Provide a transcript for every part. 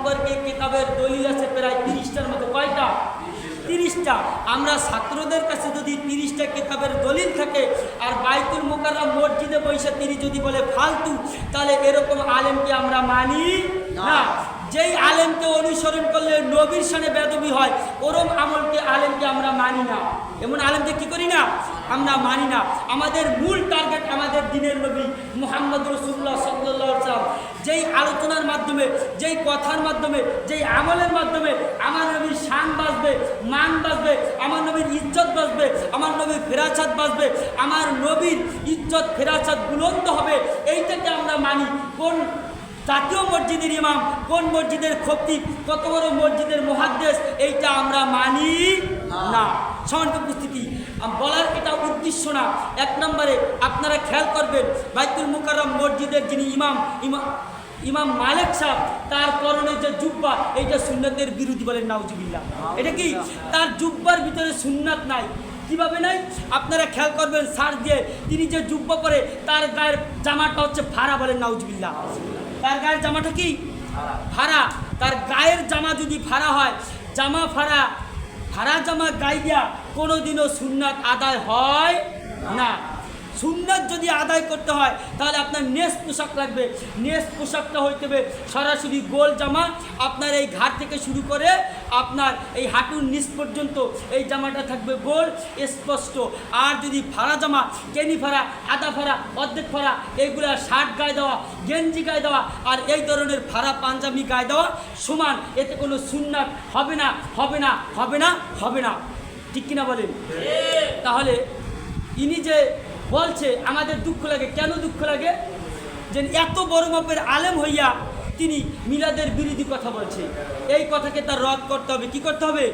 সম্পর্কে কিতাবের দলিল আছে প্রায় 30টার মতো। কয়টা? 30টা। আমরা ছাত্রদের কাছে যদি 30টা কিতাবের দলিল থাকে আর বাইতুল মুকাররম মসজিদে বসে তিনি যদি বলে ফালতু, তাহলে এরকম আলেমকে আমরা মানি না। যেই আলেমকে অনুসরণ করলে নবীর শানে বেদবি হয়, ওরম আলেমকে আমরা মানি না। এমন আলেমকে কি করি না? আমরা মানি না। আমাদের মূল টার্গেট আমাদের দ্বীনের নবী মুহাম্মদ রাসূলুল্লাহ সাল্লাল্লাহু আলাইহি ওয়াসাল্লাম। যেই আলোচনার মাধ্যমে, যেই কথার মাধ্যমে, যেই আমলের মাধ্যমে আমার নবীর শান বাঁচবে, মান বাঁচবে, আমার নবীর ইজ্জত বাঁচবে, আমার নবীর ফেরাসাত বাঁচবে, আমার নবীর ইজ্জত ফেরাসাত বুলন্দ হবে, এইটাকে আমরা মানি। কোন জাতীয় মসজিদের ইমাম, কোন মসজিদের খতিব, কত বড় মসজিদের মুহাদ্দিস, এইটা আমরা মানি না। সম্মানিত উপস্থিতি, বলার এটা উদ্দেশ্য না। এক নম্বরে আপনারা খেয়াল করবেন, বাইতুল মুকাররম মসজিদের যিনি ইমাম মালিক সাহেব, তার পরনে যে জুব্বা, এইটা সুন্নাতের বিরোধী, বলেন নাউজুবিল্লাহ। এটা কি? তার জুব্বার ভিতরে সুন্নাত নাই। কিভাবে নাই? আপনারা খেয়াল করবেন, সার দিয়ে তিনি যে জুব্বা পরে, তার গায়ের জামাটা হচ্ছে ফাড়া, বলেন নাউজুবিল্লাহ। তার গায়ের জামাটা কি? ফাড়া। তার গায়ের জামা যদি ফাড়া হয়, জামা ফাড়া, ফাড়া জামা গায়ে দিয়া কোনোদিনও সুন্নাত আদায় হয় না। সুন্নাত যদি আদায় করতে হয় তাহলে আপনার নেস পোশাক লাগবে। নেস পোশাকটা হইতে হবে সরাসরি গোল জামা, আপনার এই ঘাট থেকে শুরু করে আপনার এই হাঁটুর নিচ পর্যন্ত এই জামাটা থাকবে গোল স্পষ্ট। আর যদি ফাড়া জামা, কেনি ফাড়া, আধা ফাড়া, অর্ধেক ফাড়া, এইগুলা শার্ট গায়ে দেওয়া, গেঞ্জি গায়ে দেওয়া আর এই ধরনের ফাড়া পাঞ্জাবি গায়ে দেওয়া সমান, এতে কোনো সুন্নাত হবে না, হবে না, হবে না, হবে না। ঠিক কিনা বলেন? তাহলে ইনি যে বলছে, আমাদের দুঃখ লাগে। কেন দুঃখ লাগে? যে এত বড় মাপের আলেম হইয়া তিনি মিলাদের বিরোধী কথা বলছে। এই কথাকে তার রদ করতে হবে। কি করতে হবে?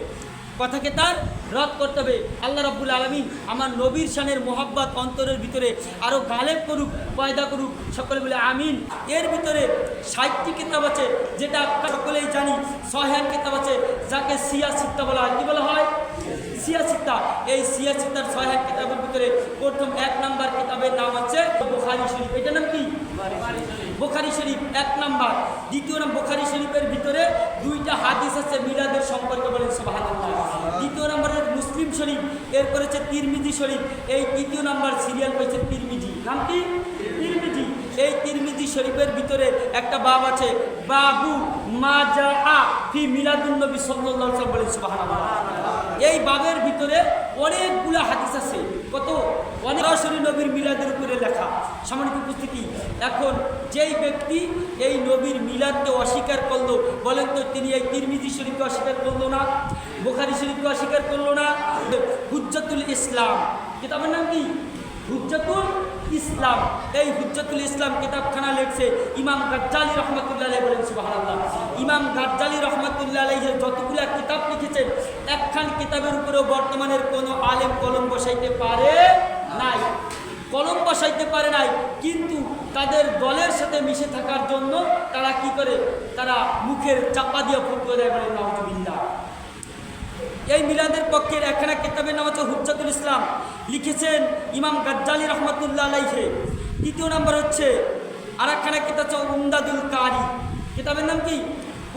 কথাকে তার রদ করতে হবে। আল্লাহ রাব্বুল আলামিন আমার নবীর শানের মোহাব্বত অন্তরের ভিতরে আরও গালেব করুক, পয়দা করুক। সকলে বলে আমিন। এর ভিতরে 60টি কিতাব আছে, যেটা সকলেই জানি। সহিহ কিতাব আছে, যাকে সিয়াসিত্তা বলা হয়। কি বলা হয়? সিয়াসিত্তা। এই সিয়াসিত্তার সহিহ কিতাবের ভিতরে প্রথম 1 নম্বর কিতাবের নাম হচ্ছে বুখারী শরীফ। এটার নাম কি? বুখারী শরীফ 1 নম্বর। দ্বিতীয় নাম বুখারী শরীফের ভিতরে 2টা হাদিস আছে মিলাদের সম্পর্কে, বলেন সুবহানাল্লাহ। দ্বিতীয় নম্বরে মুসলিম শরীফ, এরপর হচ্ছে তিরমিজি শরীফ। এই তৃতীয় নম্বর সিরিয়াল পেয়েছে তিরমিজি। নাম কি? তিরমিজি। এই তিরমিজি শরীফের ভিতরে একটা বাব আছে, বাবু মা জাআ ফি মিলাদুন নবী সাল্লাল্লাহু আলাইহি ওয়াসাল্লাম, বলেন সুবহানাল্লাহ। এই বাবের ভিতরে অনেকগুলো হাদিস আছে। কত? সরাসরি নবীর মিলাদের উপরে লেখা। সম্মানিত উপস্থিতি, এখন যেই ব্যক্তি এই নবীর মিলাদকে অস্বীকার করলো, বলেন তো তিনি এই তিরমিজি শরীফকে অস্বীকার করলো না? বুখারী শরীফকে অস্বীকার করলো না? হুজ্জাতুল ইসলাম কিতাবের নাম কি? হুজ্জাতুল ইসলাম। এই হুজ্জাতুল ইসলাম কিতাবখানা লিখছে ইমাম গাজ্জালী রহমাতুল্লাহ আলাইহি, বলেন সুবহানাল্লাহ। ইমাম গাজ্জালী রহমাতুল্লাহ আলাইহি যতগুলো কিতাব লিখেছেন, একখান কিতাবের উপরেও বর্তমানের কোনো আলেম কলম বসাইতে পারে নাই, কলম বসাইতে পারে নাই। কিন্তু তাদের দলের সাথে মিশে থাকার জন্য তারা কি করে? তারা মুখের চাপা দিয়ে ফুটবল দেয়, বলেন নাউজুবিল্লাহ। এই মিলাদের পক্ষের একখানা কিতাবের নাম হচ্ছে হুজ্জাতুল ইসলাম, লিখেছেন ইমাম গাজ্জালী রহমাতুল্লাহ আলাইহি। দ্বিতীয় নম্বর হচ্ছে আর একখানা কিতাব হচ্ছে উমদাদুল কারি। কিতাবের নাম কি?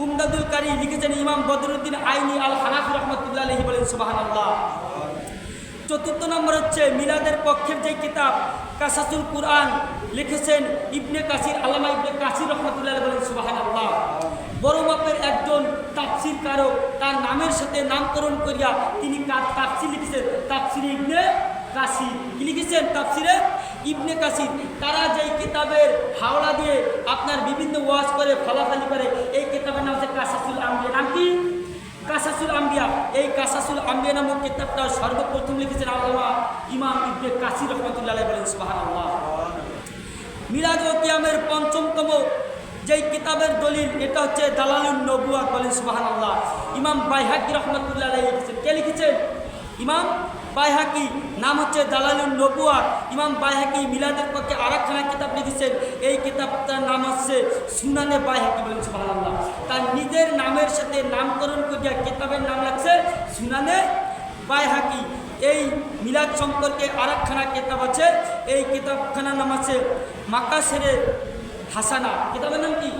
উমদাদুল কারি, লিখেছেন ইমাম বদরুদ্দিন আইনি আল হানাফি রহমাতুল্লাহ আলাইহি, বলেন সুবহানাল্লাহ। চতুর্থ নম্বর হচ্ছে মিলাদের পক্ষের যে কিতাব কাসাসুল কুরআন, লিখেছেন ইবনে কাসির, আল্লামা ইবনে কাসির রহমাতুল্লাহ আলাইহি, বলেন সুবহানাল্লাহ। বড় মাপের একজন তাফসির কারক, তার নামের সাথে নামকরণ করিয়া তিনি তাফসির লিখেছেন, তাফসিরে ইবনে কাসির। কি লিখেছেন? তাফসিরে ইবনে কাসির। তারা যেই কিতাবের হাওলা দিয়ে আপনার বিভিন্ন ওয়াজ করে, ফালাফালি করে, এই কিতাবের নাম হচ্ছে কাসাসুল আম্বিয়া। নাম কি? কাসাসুল আম্বিয়া। এই কাসাসুল আম্বিয়া নামক কিতাবটা সর্বপ্রথম লিখেছেন আল্লামা ইমাম ইবনে কাসির রহমাতুল্লাহ আলাইহি, বলেন সুবহানাল্লাহ। মিলাদ ও কিয়ামের ৫মতম যেই কিতাবের দলিল, এটা হচ্ছে দালালুন নবুয়াত, বলেন সুবহানাল্লাহ। ইমাম বাইহাকি রহমাতুল্লাহ আলাইহি লিখেছেন। কে লিখেছেন? ইমাম বাইহাকি। নাম হচ্ছে দালালুন নবুয়াত। ইমাম বাইহাকি মিলাদের পক্ষে আরেকখানা কিতাব লিখেছেন। এই কিতাবটার নাম হচ্ছে সুনানে বাইহাকি, বলেন সুবহানাল্লাহ। তার নিজের নামের সাথে নামকরণ করিয়া কিতাবের নাম লাগছে সুনানে বাইহাকি। এই মিলাদ সম্পর্কে আরেকখানা কিতাব আছে, এই কিতাবখানার নাম আছে মাকাসেরে হাসানা। কিতাবের নাম কি?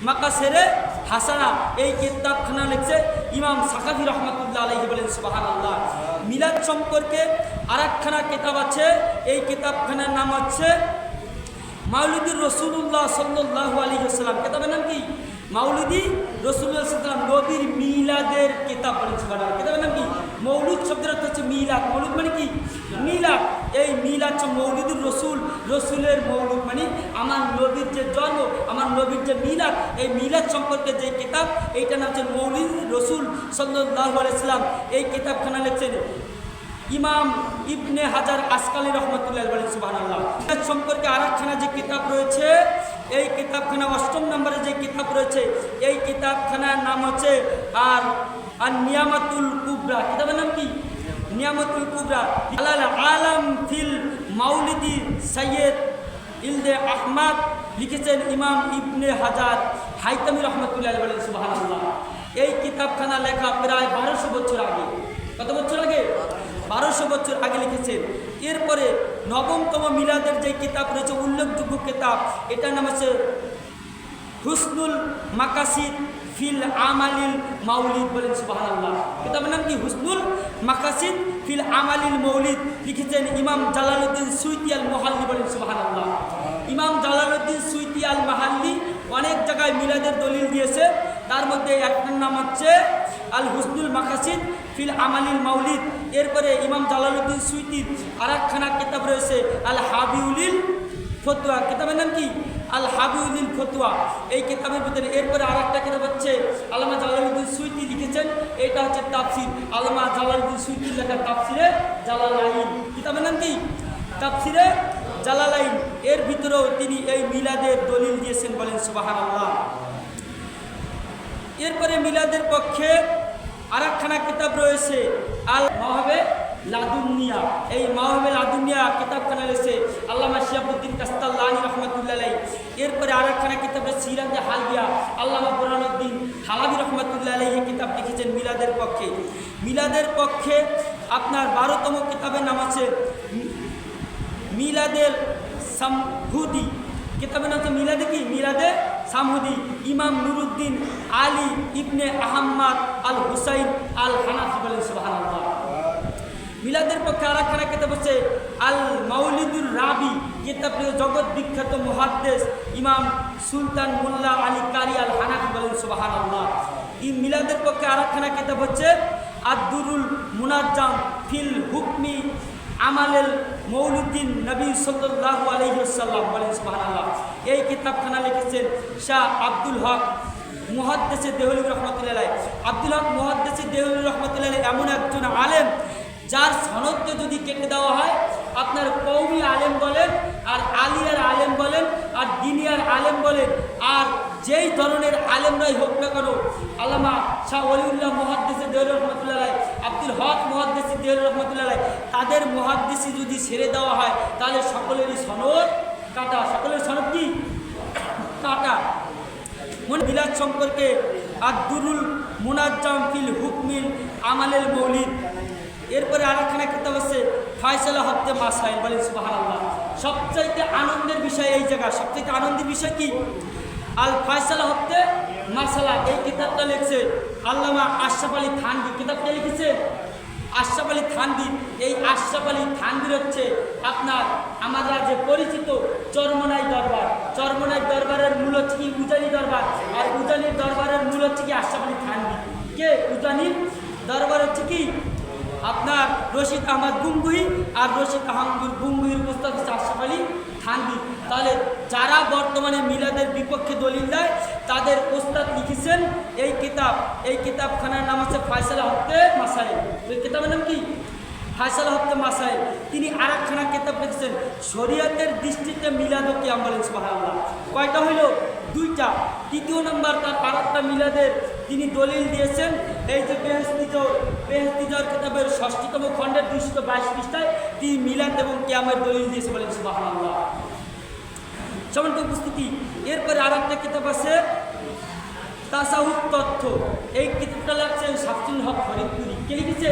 মাকাসেরে হাসানা এই কিতাবখানা লিখছে ইমাম সাকাফি রহমাতুল্লাহ আলাইহি, বলেন সুবহানাল্লাহ। মিলাদ সম্পর্কে আরেকখানা কিতাব আছে, এই কিতাবখানার নাম হচ্ছে মাউলিদুর রাসূলুল্লাহ সাল্লাল্লাহু আলাইহি ওয়াসাল্লাম। কিতাবের নাম কি? মাউলিদি রাসূলুল্লাহ সাল্লাল্লাহু আলাইহি ওয়াসাল্লাম, নবীর মিলাদের কিতাব, বলেন সুবহানাল্লাহ। কিতাবের নাম কি? মৌলুদ শব্দের অর্থ হচ্ছে মিলাদ। মৌলুদ মানে কি? মিলাদ। এই মিলাদ মৌলিদুর রসুল, রসুলের মৌলুদ মানে আমার নবীর যে জন্ম, আমার নবীর যে মিলাদ, এই মিলাদ সম্পর্কে যে কিতাব, এইটার নাম হচ্ছে মৌলিদ রসুল সাল্লাল্লাহু আলাইহি ওয়াসাল্লাম। এই কিতাবখানা লিখছেন ইমাম ইবনে হাজার আসকালী রহমতুল্লাহ, বলেন সুবহানাল্লাহ। মিলাদ সম্পর্কে আরেকখানা যে কিতাব রয়েছে, এই কিতাবখানা 8 নম্বরে যে কিতাব রয়েছে, এই কিতাবখানার নাম হচ্ছে আর নিয়ামাতুল কুবরা। কিতাবের নাম কি? নিয়ামাতুল কুবরা। আলাল আলাম ফিল মাউলিদি সৈয়দ ইলদে আহমদ লিখেছেন ইমাম ইবনে হাজার হাইতামি রহমতুল্লাহ, বলেন সুবহানাল্লাহ। এই কিতাবখানা লেখা প্রায় 1200 বছর আগে। কত বছর আগে? 1200 বছর আগে লিখেছেন। এরপরে 9তম মিলাদের যে কিতাব রয়েছে, উল্লেখযোগ্য কিতাব, এটার নাম হচ্ছে হুসনুল মাকাসিদ ফিল আমালিল মাউলিদ, বলেন সুবহানাল্লাহ। কিতাবের নাম কি? হুসনুল মাকাসিদ ফিল আমালিল মাউলিদ, লিখেছেন ইমাম জালালউদ্দিন সুয়ুতী আল মুহাল্লি, বলেন সুবহানাল্লাহ। ইমাম জালালউদ্দিন সুয়ুতী আল মুহাল্লি অনেক জায়গায় মিলাদের দলিল দিয়েছে, তার মধ্যে একটার নাম হচ্ছে আল হুসনুল মাকাসিদ ফিল আমালিল মাউলিদ। এরপরে ইমাম জালালউদ্দিন সুয়ুতীর আরেকখানা কিতাব রয়েছে আল হাবিউলিল ফতোয়া। কিতাবের নাম কি? আল হাবিউলিল ফতোয়া। এই কিতাবের ভিতরে এরপরে আরেকটা কিতাব হচ্ছে আল্লামা জালালউদ্দিন সুয়ুতী লিখেছেন, এটা হচ্ছে তাফসির, আল্লামা জালালউদ্দিন সুয়ুতীর লেখা তাফসিরে জালালাইন। কিতাবের নাম কি? তাফসিরে জালালাইন। এর ভিতরেও তিনি এই মিলাদের দলিল দিয়েছেন, বলেন সুবহানাল্লাহ। এরপরে মিলাদের পক্ষে আরেকখানা কিতাব রয়েছে আল মাওহাবে লাদুনিয়া। এই মাওহাবে লাদুনিয়া কিতাবখানা রয়েছে আল্লামা শিহাবুদ্দিন কাস্তাল্লানী রহমতুল্লাহ আলাইহি। এরপরে আরেকখানা কিতাব সিরাজে হালবিয়া, আল্লামা বুরহানুদ্দিন হালাবি রহমতুল্লাহ আলাইহি কিতাব লিখেছেন মিলাদের পক্ষে। মিলাদের পক্ষে আপনার 12তম কিতাবের নাম আছে মিলাদের সামহুদি। কিতাবের নাম হচ্ছে মিলাদে কি? মিলাদে সামহুদি। ইমাম নুরুদ্দিন আলী ইবনে আহম্মদ আল হুসাইন আল হানাফি, বলেন সুবহানাল্লাহ। মিলাদের পক্ষে আরেকখানা কিতাব হচ্ছে আল মাউলিদুর রাবি। কিতাবটি জগৎ বিখ্যাত মুহাদ্দিস ইমাম সুলতান মোল্লা আলী কারি আল হানাফি, বলেন সুবহানাল্লাহ। এই মিলাদের পক্ষে আরেকখানা কিতাব হচ্ছে আদ-দুরুল মুনাজ্জাম ফিল হুকমি আমালেল মৌলুদ্দিন নবী সাল্লাল্লাহু আলাইহি ওয়াসাল্লাম, বলেন সুবহানাল্লাহ। এই কিতাবখানা লিখেছেন শাহ আব্দুল হক মুহাদ্দিসে দেহলী রহমতুল্লাহ আলাইহি। আব্দুল হক মুহাদ্দিসে দেহলী রহমতুল্লাহ আলাইহি এমন একজন আলেম, যার সনদকে যদি কেটে দেওয়া হয়, আপনার কওমি আলেম বলেন, আর আলিয়ার আলেম বলেন, আর দিনিয়ার আলেম বলেন, আর যেই ধরনের আলেমরাই হোক না কেন, আল্লামা শাহ ওলিউল্লাহ মুহাদ্দিসে দেহলী রহমতুল্লাহ আলাইহি, আব্দুল হক মুহাদ্দিসে দেহলী রহমতুল্লাহ আলাইহি, তাদের মুহাদ্দিসি যদি ছেড়ে দেওয়া হয়, তাহলে সকলেরই সনদ কাটা। সকলের সনদ কি? কাটা। মিলাদ সম্পর্কে আদ-দুরুল মুনাজ্জাম ফিল হুকমিল আমালেল মৌলিদ। এরপরে আরেকখানা কিতাব আছে ফায়সালা হত্যে মাসাইল, বলেন সুবহানাল্লাহ। সবচাইতে আনন্দের বিষয় এই জায়গা, সবচাইতে আনন্দের বিষয় কি? আল ফায়সালা হত্যে মাসালা। এই কিতাবটা লিখছে আল্লামা আশরাফ আলী থানভী। কিতাবটা লিখেছে আশরাফ আলী থানভী। এই আশরাফ আলী থানভীর হচ্ছে আপনার আমরা যে পরিচিত চরমনাই দরবার। চরমনাই দরবারের মূল হচ্ছে কি? উজানি দরবার। আর উজানির দরবারের মূল হচ্ছে কি? আশরাফ আলী থানভী। কে? উজানির দরবার হচ্ছে কি? আপনার রশিদ আহমদ গুঙ্গুহি। আর রশিদ আহমদ গুঙ্গুহির উস্তাদ হচ্ছে আশরাফ আলী থানভী। তাহলে যারা বর্তমানে মিলাদের বিপক্ষে দলিল দেয়, তাদের উস্তাদ লিখেছেন এই কিতাব। এই কিতাবখানার নাম হচ্ছে ফায়সালা হত্যে মাসাইল। ওই কিতাবের নাম কি? ফায়সালা হত্যে মাসাইল। তিনি আরেকখানা কিতাব লিখেছেন শরীয়তের দৃষ্টিতে মিলাদ ও কিয়াম, বলেন সুবহানাল্লাহ। কয়টা হইল? 2টা। তৃতীয় নম্বর তার আরেকটা মিলাদের তিনি দলিল দিয়েছেন এই যে বেহেশতি জর কিতাবের 6ষ্ঠতম খণ্ডের 222 পৃষ্ঠায় তিনি মিলাদ এবং কিয়ামের দলিল দিয়েছে, বলেন সুবহানাল্লাহ। সম্মানিত উপস্থিতি, এরপরে আরেকটা কিতাব আছে তাসাউফ তথ্য। এই কিতাবটা লাগছেন শামসুল হক ফরিদপুরি। কে লিখেছে?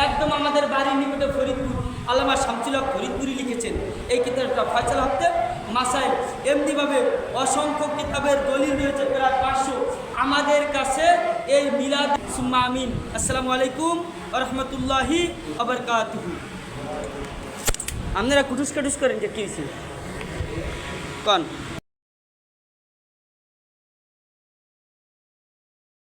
একদম আমাদের বাড়ির নিকটে ফরিদপুর, আল্লামা শামসুল হক ফরিদপুরি লিখেছেন এই কিতাবটা ফায়সালা হত্যে মাসাইল। এমনিভাবে অসংখ্য কিতাবের দলিল রয়েছে, প্রায় 500। আমাদের কাছে এই মিলাদ সুম্মা আমিন। আসসালামু আলাইকুম ওয়া রাহমাতুল্লাহি ওয়া বারাকাতুহু। আপনারা কুটুস কাটুস করেন যে কি হয়েছে কন